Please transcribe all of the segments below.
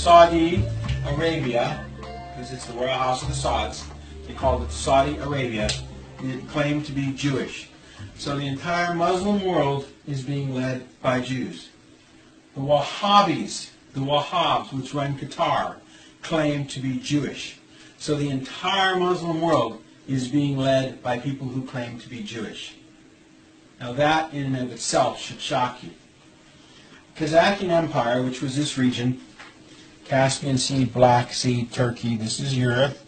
Saudi Arabia, because it's the royal house of the Sauds, they called it Saudi Arabia, it claimed to be Jewish. So the entire Muslim world is being led by Jews. The Wahhabis, the Wahhabs, which run Qatar, claim to be Jewish. So the entire Muslim world is being led by people who claim to be Jewish. Now that in and of itself should shock you. Kazakhstan Empire, which was this region, Caspian Sea, Black Sea, Turkey, this is Europe.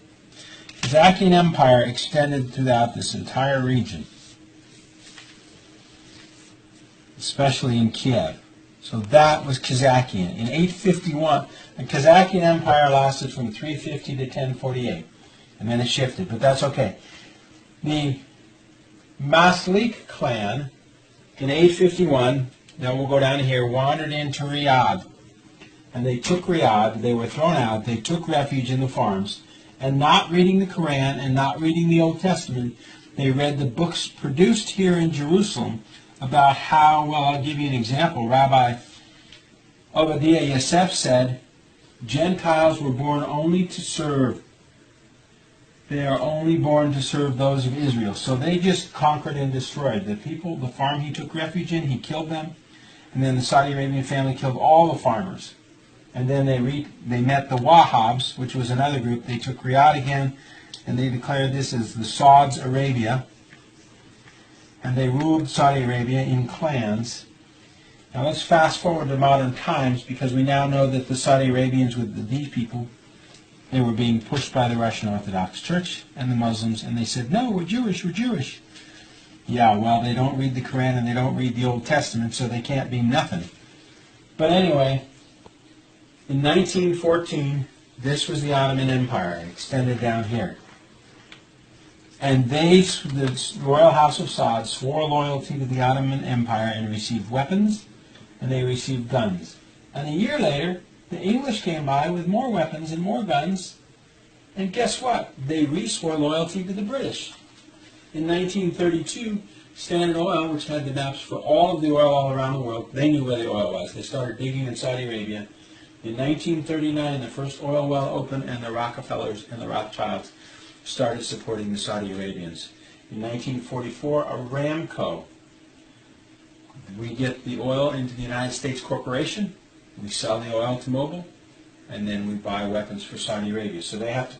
Kazakhstan Empire extended throughout this entire region, especially in Kiev. So that was Kazakhstan. In 851, the Kazakhstan Empire lasted from 350 to 1048, and then it shifted, but that's okay. The Masalik clan in 851, now we'll go down here, wandered into Riyadh, and they took Riyadh, they were thrown out, they took refuge in the farms, and not reading the Quran and not reading the Old Testament, they read the books produced here in Jerusalem about how, well, I'll give you an example. Rabbi Obadiah Yosef said, Gentiles were born only to serve. They are only born to serve those of Israel. So they just conquered and destroyed. The people, the farm he took refuge in, he killed them. And then the Saudi Arabian family killed all the farmers. And then they met the Wahhabs, which was another group. They took Riyadh again, and they declared this as the Saudi Arabia. And they ruled Saudi Arabia in clans. Now let's fast forward to modern times, because we now know that the Saudi Arabians, with these people, they were being pushed by the Russian Orthodox Church and the Muslims, and they said, no, we're Jewish, we're Jewish. Yeah, well, they don't read the Quran and they don't read the Old Testament, so they can't be nothing. But anyway, in 1914, this was the Ottoman Empire. It extended down here. And they, the Royal House of Saud, swore loyalty to the Ottoman Empire and received weapons, and they received guns. And a year later, the English came by with more weapons and more guns, and guess what? They re-swore loyalty to the British. In 1932, Standard Oil, which had the maps for all of the oil all around the world, they knew where the oil was. They started digging in Saudi Arabia. In 1939, the first oil well opened, and the Rockefellers and the Rothschilds started supporting the Saudi Arabians. In 1944, Aramco. We get the oil into the United States Corporation. We sell the oil to Mobil, and then we buy weapons for Saudi Arabia. So they have to